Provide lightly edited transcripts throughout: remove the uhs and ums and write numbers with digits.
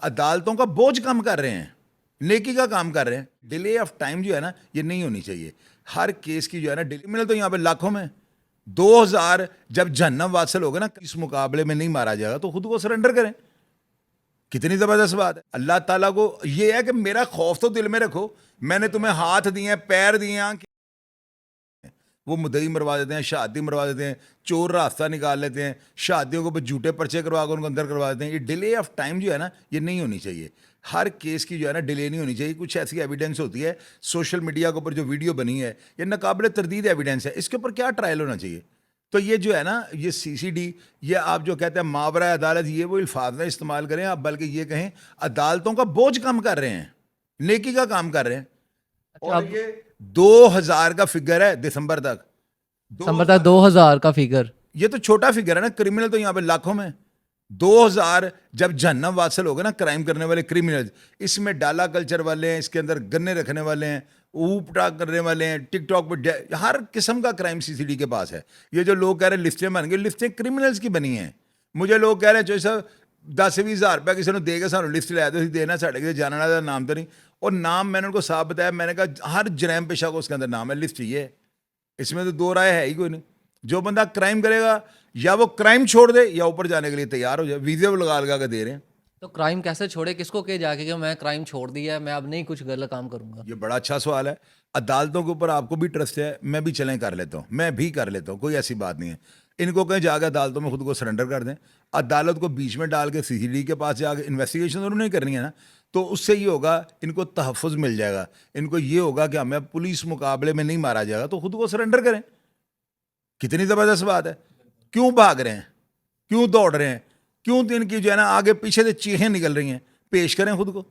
عدالتوں کا بوجھ کم کر رہے ہیں, نیکی کا کام کر رہے ہیں. ڈیلے آف ٹائم جو ہے نا یہ نہیں ہونی چاہیے. ہر کیس کی جو ہے نا ڈیلے ملے تو یہاں پہ لاکھوں میں 2000 جب جہنم واصل ہوگا نا اس مقابلے میں نہیں مارا جائے گا تو خود کو سرنڈر کریں. کتنی زبردست بات ہے. اللہ تعالیٰ کو یہ ہے کہ میرا خوف تو دل میں رکھو, میں نے تمہیں ہاتھ دیے ہیں, پیر دیے ہیں. وہ مدعی مروا دیتے ہیں, شہادی مروا دیتے ہیں, چور راستہ نکال لیتے ہیں, شادیوں کو جھوٹے پرچے کروا کر ان کو اندر کروا دیتے ہیں. یہ ڈیلے آف ٹائم جو ہے نا یہ نہیں ہونی چاہیے. ہر کیس کی جو ہے نا ڈیلے نہیں ہونی چاہیے. کچھ ایسی ایویڈنس ہوتی ہے سوشل میڈیا کے اوپر جو ویڈیو بنی ہے یہ ناقابل تردید ایویڈنس ہے, اس کے اوپر کیا ٹرائل ہونا چاہیے. تو یہ جو ہے نا یہ سی سی ڈی, یہ آپ جو کہتے ہیں ماورا عدالت, یہ وہ الفاظ نہ استعمال کریں آپ, بلکہ یہ کہیں عدالتوں کا بوجھ کم کر رہے ہیں, نیکی کا کام کر رہے ہیں. اور یہ 2000 کا فگر ہے دسمبر تک, دسمبر تک 2000 کا فگر. یہ تو چھوٹا فگر ہے نا. کرمنل تو یہاں پہ لاکھوں میں 2000 جب جہنم واصل ہوگا نا کرائم کرنے والے کرمنل, اس میں ڈالا کلچر والے ہیں, اس کے اندر گنے رکھنے والے ہیں, اوپ ٹاک کرنے والے ہیں, ٹک ٹاک پہ ہر قسم کا کرائم سی سی ڈی کے پاس ہے. یہ جو لوگ کہہ رہے ہیں لسٹیں بن گئی, لسٹیں کرمنلز کی بنی ہیں. مجھے لوگ کہہ رہے ہیں جو صاحب 10-20 ہزار روپیہ کسی نے دے گا سانو لسٹ لے آتے دینا ساڑھے کسی جانا والا نام تو نہیں. اور نام میں نے ان کو صاف بتایا, میں نے کہا ہر جرائم پیشہ کو اس کے اندر نام ہے, لسٹ یہ ہے, اس میں تو دو رائے ہے ہی کوئی نہیں. جو بندہ کرائم کرے گا یا وہ کرائم چھوڑ دے یا اوپر جانے کے لیے تیار ہو جائے. ویزے وہ لگا کے دے رہے ہیں. تو کرائم کیسے چھوڑے, کس کو کہ جا کے کہ میں کرائم چھوڑ دیا ہے, میں اب نہیں کچھ غلط کام کروں گا. یہ بڑا اچھا سوال ہے. عدالتوں کے اوپر آپ کو بھی ٹرسٹ ہے, میں بھی چلیں کر لیتا ہوں, میں بھی کر لیتا ہوں, کوئی ایسی بات نہیں ہے. ان کو کہیں جا کے عدالتوں میں خود کو سرنڈر کر دیں. عدالت کو بیچ میں ڈال کے سی سی ڈی کے پاس جا کے انویسٹیگیشن انہوں نے کرنی ہے نا, تو اس سے یہ ہوگا ان کو تحفظ مل جائے گا. ان کو یہ ہوگا کہ ہمیں پولیس مقابلے میں نہیں مارا جائے گا تو خود کو سرنڈر کریں. کتنی زبردست بات ہے. کیوں بھاگ رہے ہیں, کیوں دوڑ رہے ہیں, کیوں ان کی جو ہے نا آگے پیچھے سے چیخیں نکل رہی ہیں. پیش کریں خود کو.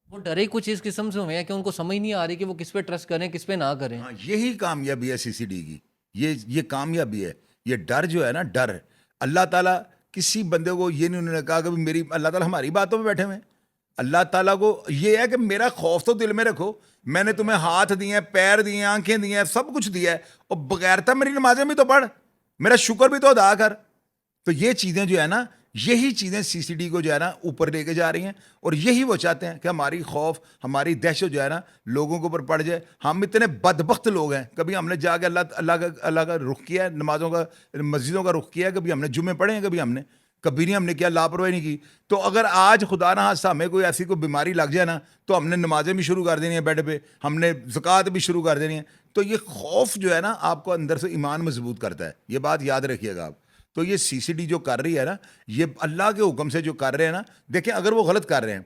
وہ ڈرے کچھ اس قسم سے ہوئے ہیں کہ ان کو سمجھ نہیں آ رہی کہ وہ کس پہ ٹرسٹ کریں کس پہ نہ کریں. یہی کامیابی ہے سی سی ڈی کی, یہ کامیابی ہے. یہ ڈر جو ہے نا, ڈر. اللہ تعالیٰ کسی بندے کو یہ نہیں انہوں نے کہا کہ میری, اللہ تعالیٰ ہماری باتوں میں بیٹھے ہوئے ہیں. اللہ تعالیٰ کو یہ ہے کہ میرا خوف تو دل میں رکھو, میں نے تمہیں ہاتھ دیے ہیں, پیر دیے ہیں, آنکھیں دی ہیں, سب کچھ دیا ہے, اور بغیرتا میری نمازیں بھی تو پڑھ, میرا شکر بھی تو ادا کر. تو یہ چیزیں جو ہے نا, یہی چیزیں سی سی ڈی کو جو ہے نا اوپر لے کے جا رہی ہیں. اور یہی وہ چاہتے ہیں کہ ہماری خوف, ہماری دہشت جو ہے نا لوگوں کے اوپر پڑ جائے. ہم اتنے بدبخت لوگ ہیں, کبھی ہم نے جا کے اللہ کا رخ کیا ہے, نمازوں کا, مسجدوں کا رخ کیا ہے, کبھی ہم نے جمعے پڑھے ہیں, کبھی نہیں ہم نے کیا, لاپرواہی نہیں کی. تو اگر آج خدا نہ خواستہ ہمیں کوئی ایسی کوئی بیماری لگ جائے نا تو ہم نے نمازیں بھی شروع کر دینی ہیں بیڈ پہ, ہم نے زکوٰۃ بھی شروع کر دینی ہے. تو یہ خوف جو ہے نا آپ کو اندر سے ایمان مضبوط کرتا ہے, یہ بات یاد رکھیے گا آپ. تو یہ سی سی ڈی جو کر رہی ہے نا, یہ اللہ کے حکم سے جو کر رہے ہیں نا, دیکھیں اگر وہ غلط کر رہے ہیں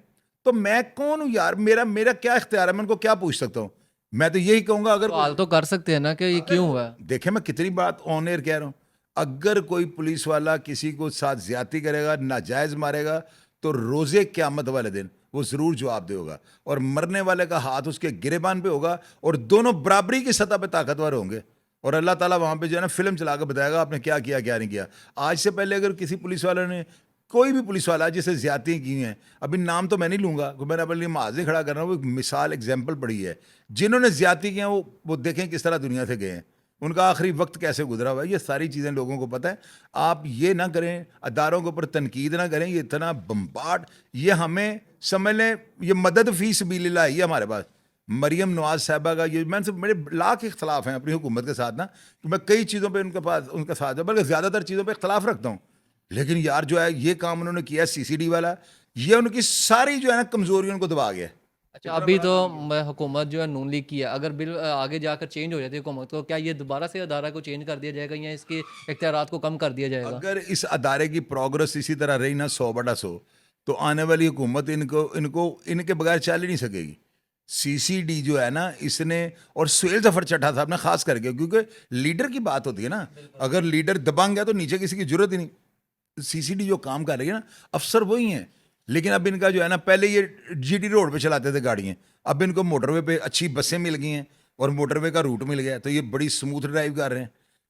تو میں کون ہوں یار, میرا کیا اختیار ہے, میں ان کو کیا پوچھ سکتا ہوں. میں تو یہی کہوں گا اگر سوال تو کر سکتے ہیں نا کہ یہ کیوں ہوا ہے. دیکھیں میں کتنی بات آن ایئر کہہ رہا ہوں, اگر کوئی پولیس والا کسی کو ساتھ زیادتی کرے گا, ناجائز مارے گا, تو روزے قیامت والے دن وہ ضرور جواب دے ہوگا, اور مرنے والے کا ہاتھ اس کے گریبان پہ ہوگا, اور دونوں برابری کی سطح پہ طاقتور ہوں گے. اور اللہ تعالیٰ وہاں پہ جو ہے نا فلم چلا کے بتائے گا آپ نے کیا کیا کیا نہیں کیا. آج سے پہلے اگر کسی پولیس والے نے, کوئی بھی پولیس والا جسے زیادتی کی ہیں, ابھی نام تو میں نہیں لوں گا, میں نے اپنے لیے معاذ کھڑا کر رہا ہوں, وہ ایک مثال ایگزامپل پڑی ہے, جنہوں نے زیادتی کی ہیں وہ دیکھیں کس طرح دنیا سے گئے ہیں, ان کا آخری وقت کیسے گزرا ہوا ہے. یہ ساری چیزیں لوگوں کو پتہ ہے. آپ یہ نہ کریں, اداروں کے اوپر تنقید نہ کریں, یہ اتنا بمبارڈ, یہ ہمیں سمجھ لیں یہ مدد فی سبیل اللہ ہی ہے ہمارے پاس. مریم نواز صاحبہ کا یہ, میں سے میرے لاکھ اختلاف ہیں اپنی حکومت کے ساتھ نا, کہ میں کئی چیزوں پہ ان کا ساتھ بلکہ زیادہ تر چیزوں پہ اختلاف رکھتا ہوں, لیکن یار جو ہے یہ کام انہوں نے کیا سی سی ڈی والا, یہ ان کی ساری جو ہے نا کمزوریوں ان کو دبا گیا. اچھا ابھی تو حکومت جو ہے نون لیگ کی ہے, اگر بل آگے جا کر چینج ہو جاتی ہے حکومت تو کیا یہ دوبارہ سے ادارہ کو چینج کر دیا جائے گا یا اس کے اختیارات کو کم کر دیا جائے گا؟ اگر اس ادارے کی پروگرس اسی طرح رہی نا 100/100 تو آنے والی حکومت ان کے بغیر چل ہی نہیں سکے گی. سی سی ڈی جو ہے نا اس نے, اور سہیل ظفر چٹھا صاحب نے خاص کر کے, کیونکہ لیڈر کی بات ہوتی ہے نا, اگر لیڈر دبنگ ہے تو نیچے کسی کی ضرورت ہی نہیں. سی سی ڈی جو کام کر رہی ہے نا, افسر وہی ہیں, لیکن اب ان کا جو ہے نا, پہلے یہ جی ٹی روڈ پہ چلاتے تھے گاڑیاں, اب ان کو موٹر وے پہ اچھی بسیں مل گئی ہیں اور موٹر وے کا روٹ مل گیا, تو یہ بڑی سموتھ ڈرائیو کر رہے ہیں.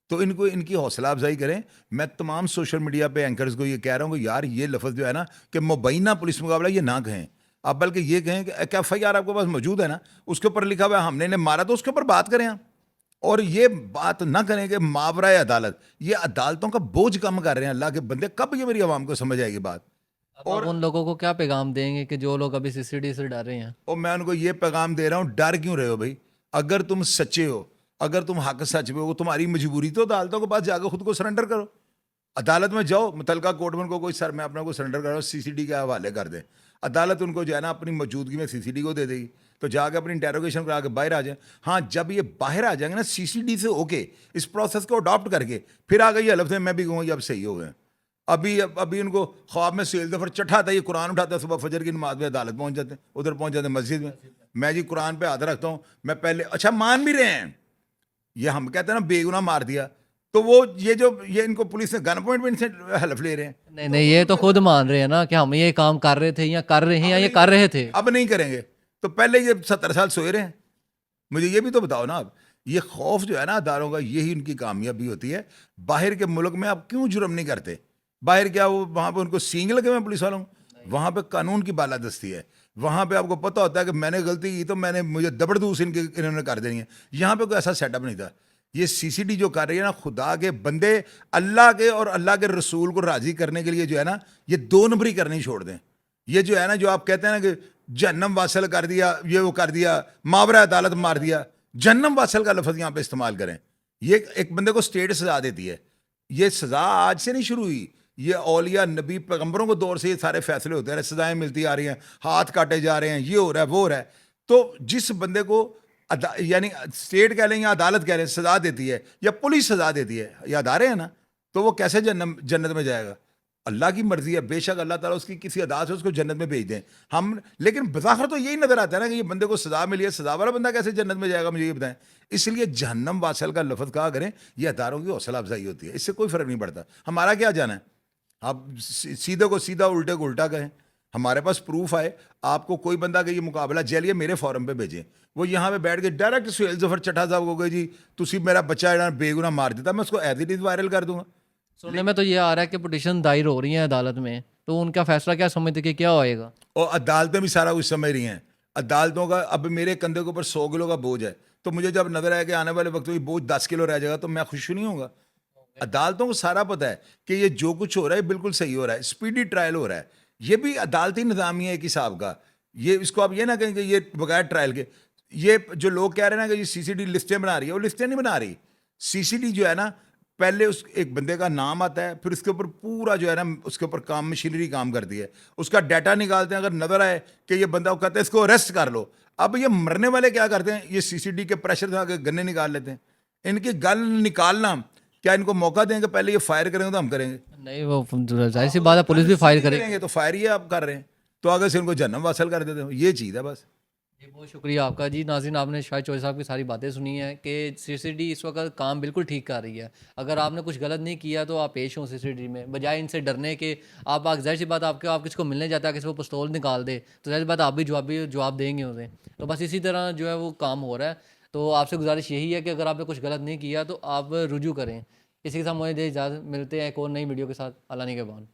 تو ان کی حوصلہ افزائی کریں. میں تمام سوشل میڈیا پہ اینکرز کو یہ کہہ رہا ہوں کہ یار یہ لفظ جو ہے نا کہ مبینہ پولیس مقابلہ یہ نہ کہیں آپ, بلکہ یہ کہیں کہ ایف آئی آر آپ کے پاس موجود ہے نا, اس کے اوپر لکھا ہوا ہے ہم نے مارا, تو اس کے اوپر بات کریں آپ. اور یہ بات نہ کریں کہ ماورائے عدالت, یہ عدالتوں کا بوجھ کم کر رہے ہیں. اللہ کے بندے, کب یہ میری عوام کو سمجھ آئے گی بات. اب آپ ان لوگوں کو کیا پیغام دیں گے کہ جو لوگ ابھی CCD سے ڈر رہے ہیں؟ اور میں ان کو یہ پیغام دے رہا ہوں، ڈر کیوں رہے ہو بھائی؟ اگر تم سچے ہو، اگر تم حق سچ پہ ہو، تمہاری مجبوری تو عدالتوں کے پاس جا کے خود کو سرنڈر کرو، عدالت میں جاؤ، متعلقہ کورٹ میں ان کو کوئی سر میں اپنا کو سرنڈر کرو، CCD کے حوالے کر دیں، عدالت ان کو جو ہے نا اپنی موجودگی میں CCD کو دے دے گی، تو جا کے اپنی انٹیروگیشن کرا کے باہر آ جائیں۔ ہاں جب یہ باہر آ جائیں گے نا CCD سے ہو کے، اس پروسیس کو اڈاپٹ کر کے، پھر آ گئی حلف سے میں بھی کہوں یہ اب صحیح ہو گئے۔ ابھی ان کو خواب میں سیل دفر چٹھا تھا، یہ قرآن اٹھاتا ہے، صبح فجر کی نماز میں عدالت پہنچ جاتے ہیں، ادھر پہنچ جاتے ہیں مسجد میں، میں جی قرآن پہ ہاتھ رکھتا ہوں، میں پہلے اچھا مان بھی رہے ہیں، یہ ہم کہتے ہیں نا بے گناہ مار دیا، تو وہ یہ ان کو پولیس نے گن پوائنٹ پہ ان سے حلف لے رہے ہیں۔ نہیں یہ تو خود مان رہے ہیں نا کہ ہم یہ کام کر رہے تھے یا کر رہے ہیں یا یہ کر رہے تھے۔ اب نہیں کریں گے تو پہلے یہ 70 سال سوئے رہے ہیں؟ مجھے یہ بھی تو بتاؤ نا۔ اب یہ خوف جو ہے نا اداروں کا، یہی ان کی کامیابی ہوتی ہے۔ باہر کے ملک میں آپ کیوں جرم نہیں کرتے؟ باہر کیا وہ وہاں پہ ان کو سینگ لگے ہوئے پولیس والوں، وہاں پہ قانون کی بالادستی ہے، وہاں پہ آپ کو پتہ ہوتا ہے کہ میں نے غلطی کی تو مجھے دبڑدوس انہوں نے کر دینی ہے۔ یہاں پہ کوئی ایسا سیٹ اپ نہیں تھا۔ یہ CCD جو کر رہی ہے نا، خدا کے بندے اللہ کے اور اللہ کے رسول کو راضی کرنے کے لیے جو ہے نا، یہ 2 نمبری کرنی چھوڑ دیں۔ یہ جو ہے نا، جو آپ کہتے ہیں نا کہ جہنم واصل کر دیا، یہ وہ کر دیا، ماورا عدالت مار دیا، جہنم واصل کا لفظ یہاں پہ استعمال کریں۔ یہ ایک بندے کو اسٹیٹ سزا دیتی ہے۔ یہ سزا آج سے نہیں شروع ہوئی، یہ اولیاء نبی پیغمبروں کو دور سے یہ سارے فیصلے ہوتے ہیں، سزائیں ملتی آ رہی ہیں، ہاتھ کاٹے جا رہے ہیں، یہ ہو رہا ہے وہ ہو رہا ہے۔ تو جس بندے کو یعنی اسٹیٹ کہہ لیں یا عدالت کہہ لیں سزا دیتی ہے، یا پولیس سزا دیتی ہے، یا ادارے ہیں نا، تو وہ کیسے جنت میں جائے گا؟ اللہ کی مرضی ہے، بے شک اللہ تعالیٰ اس کی کسی ادا سے اس کو جنت میں بھیج دیں ہم، لیکن بظاہر تو یہی نظر آتا ہے نا کہ یہ بندے کو سزا ملی ہے، سزا والا بندہ کیسے جنت میں جائے گا؟ مجھے یہ بتائیں۔ اس لیے جہنم واصل کا لفظ کہا کریں، یہ اداروں کی حوصلہ افزائی ہوتی ہے، اس سے کوئی فرق نہیں پڑتا۔ ہمارا کیا جانا ہے؟ آپ سیدھے کو سیدھا، الٹے کو الٹا کہیں۔ ہمارے پاس پروف آئے، آپ کو کوئی بندہ کہ یہ مقابلہ جیلیے میرے فورم پہ بھیجیں، وہ یہاں پہ بیٹھ کے ڈائریکٹ سہیل ظفر چٹھا صاحب کو گئے جی تسی میرا بچہ ہے بے گناہ مار دیتا، میں اس کو ایز اٹ از وائرل کر دوں گا۔ سننے میں تو یہ آ رہا ہے کہ پٹیشن دائر ہو رہی ہیں عدالت میں، تو ان کا فیصلہ کیا سمجھتے کہ کیا ہوئے گا؟ اور عدالتیں بھی سارا کچھ سمجھ رہی ہیں۔ عدالتوں کا اب میرے کندھے کے اوپر 100 کلو کا بوجھ ہے، تو مجھے جب نظر آئے کہ آنے والے وقت میں بوجھ 10 کلو رہ جائے گا تو میں خوش نہیں ہوں گا۔ عدالتوں کو سارا پتہ ہے کہ یہ جو کچھ ہو رہا ہے بالکل صحیح ہو رہا ہے، اسپیڈی ٹرائل ہو رہا ہے۔ یہ بھی عدالتی نظامیہ ایک حساب کا، یہ اس کو آپ یہ نہ کہیں کہ یہ بغیر ٹرائل کے، یہ جو لوگ کہہ رہے ہیں نا کہ یہ CCD لسٹیں بنا رہی ہے، وہ لسٹیں نہیں بنا رہی۔ CCD جو ہے نا، پہلے اس ایک بندے کا نام آتا ہے، پھر اس کے اوپر پورا جو ہے نا اس کے اوپر کام مشینری کام کرتی ہے، اس کا ڈیٹا نکالتے ہیں، اگر نظر آئے کہ یہ بندہ، وہ کہتے ہیں اس کو اریسٹ کر لو۔ اب یہ مرنے والے کیا کرتے ہیں؟ یہ CCD کے پریشر سے آگے گنے نکال لیتے ہیں۔ ان کی گن نکالنا، کیا ان کو موقع دیں کہ پہلے یہ فائر کریں گے تو ہم کریں گے؟ نہیں وہ ظاہر سی بات ہے، پولیس بھی فائر کرے گے تو فائر ہی آپ کر رہے ہیں، تو آگے سے ان کو جہنم واصل کر دیتے ہیں۔ یہ چیز ہے بس۔ جی بہت شکریہ آپ کا۔ جی ناظرین، آپ نے شاہد چودھری صاحب کی ساری باتیں سنی ہیں کہ CCD اس وقت کام بالکل ٹھیک کر رہی ہے۔ اگر آپ نے کچھ غلط نہیں کیا تو آپ پیش ہوں CCD میں، بجائے ان سے ڈرنے کے۔ آپ ظاہر سی بات، آپ کسی کو ملنے جاتا ہے، کسی کو پستول نکال دے تو ظاہر سی بات آپ بھی جواب دیں گے اسے۔ تو بس اسی طرح جو ہے وہ کام ہو رہا ہے۔ تو آپ سے گزارش یہی ہے کہ اگر آپ نے کچھ غلط نہیں کیا تو آپ رجوع کریں۔ اسی کے ساتھ مجھے اجازت، ملتے ہیں ایک اور نئی ویڈیو کے ساتھ۔ اللہ نگہبان۔